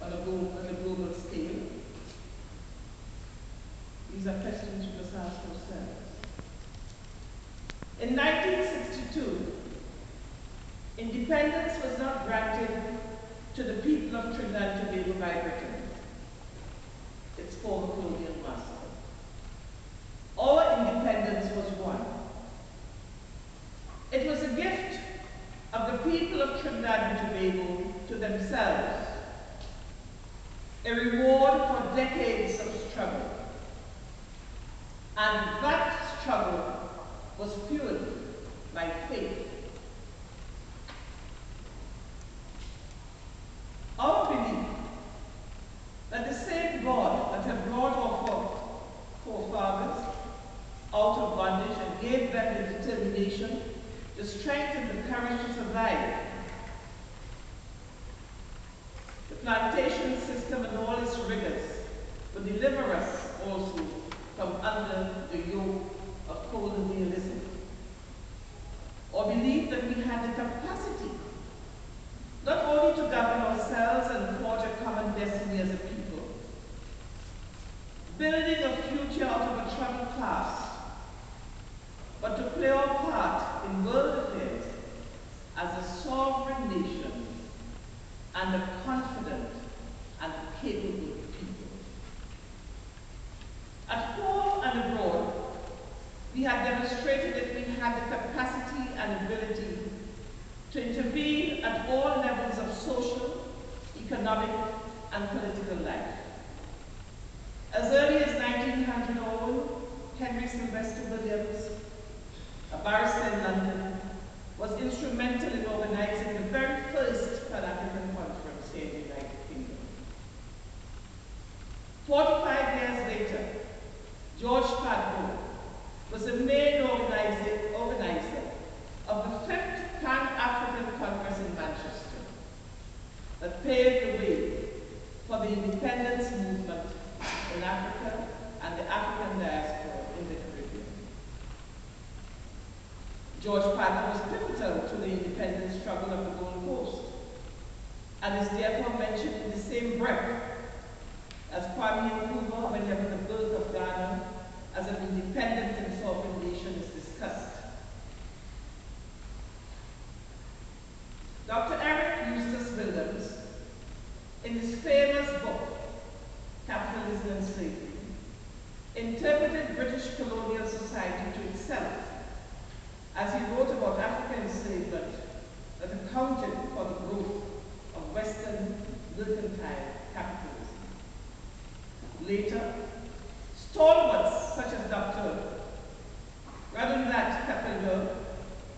on a global scale? These are questions we must ask ourselves. In 1962, independence was not granted to the people of Trinidad and Tobago by Britain, its former colonial master. Our independence was won. It was a gift of the people of Trinidad and Tobago to themselves, a reward for decades of struggle. And that struggle was fueled by faith. Our belief that the same God that had brought our forefathers out of bondage and gave them the determination, the strength and the courage to survive the plantation system and all its rigors, would deliver us also from under the yoke of colonialism. Or believe that we had the capacity not only to govern ourselves and forge a common destiny as a people, building a future out of a troubled past, but to play our part in world affairs as a sovereign nation and a confident and capable people. At home and abroad, we had demonstrated that we had the capacity and ability to intervene at all levels of social, economic, and political life. As early as 1900, Henry Sylvester Williams, a barrister in London, was instrumental in organizing the very first Pan-African Conference here in the United Kingdom. 45 years later, George Padmore was the main organizer of the 5th Pan-African Congress in Manchester that paved the way for the independence movement in Africa and the African diaspora in the Caribbean. George Padmore was pivotal to the independence struggle of the Gold Coast and is therefore mentioned in the same breath as Kwame Nkrumah whenever the birth of Ghana as an independent and sovereign nation is discussed. Dr. Eric Eustace Williams, in his famous book, Capitalism and Slavery, interpreted British colonial society to itself as he wrote about African enslavement that accounted for the growth of Western mercantile capitalism. Later, stalwarts such as Dr. Rev'd Kapilwil,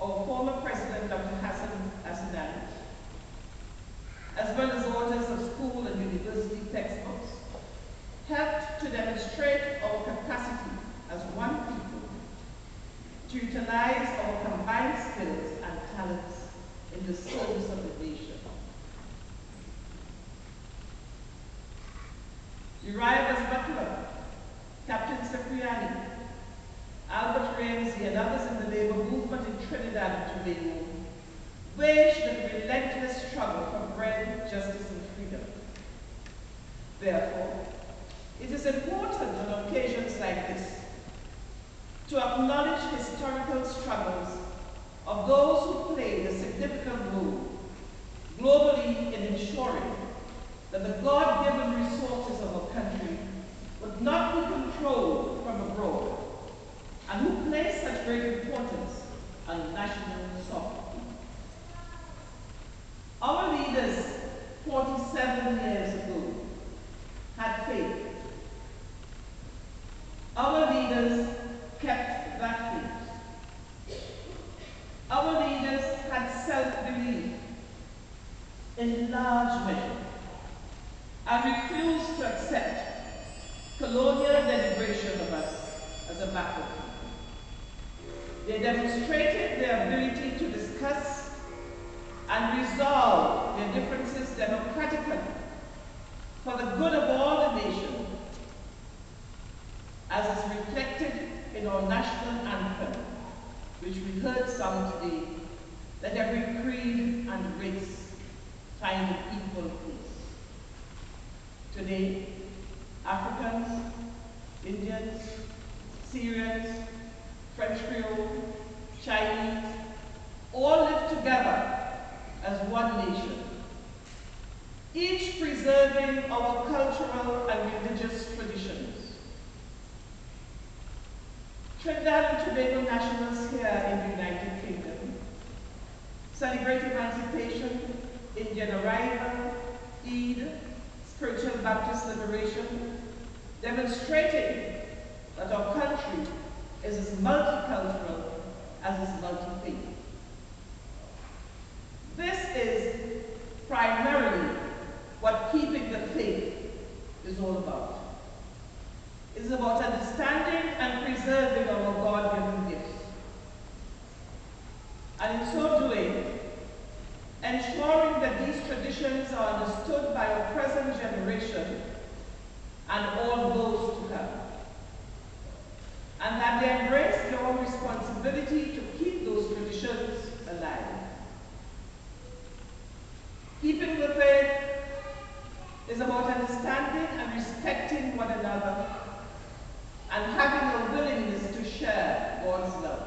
our former president, Dr. Hassan Asnan, as well as authors of school and university textbooks, helped to demonstrate our capacity as one people to utilize our combined skills and talents in the service of the nation. Uriah Butler, Captain Cipriani, Albert Ramsey, and others in the labor movement in Trinidad and Tobago waged a relentless struggle for bread, justice, and freedom. Therefore, it is important on occasions like this to acknowledge historical struggles of those who played a significant role globally in ensuring that the God-given resources of our country would not be controlled from abroad, and who place such great importance on national sovereignty. Our leaders 47 years ago had faith. Our leaders kept that faith. Our leaders had self-belief in large measure and refused to accept colonial denigration of us as a backward people. They demonstrated their ability to discuss and resolve their differences democratically for the good of all the nation, as is reflected in our national anthem, which we heard sung today, "Let every creed and race find an equal place." Today, Africans, Indians, Syrians, French Creole, Chinese, all live together as one nation, each preserving our cultural and religious traditions. Trinidad and Tobago nationals here in the United Kingdom celebrate emancipation, Indian arrival, Eid, spiritual Baptist liberation, demonstrating that our country is as multicultural as it is multi-faith. This is primarily what keeping the faith is all about. It is about understanding and preserving our God-given gifts. And in so doing, ensuring that these traditions are understood by our present generation and all those to come. And that they embrace their own responsibility to keep those traditions alive. Keeping the faith is about understanding and respecting one another and having a willingness to share God's love.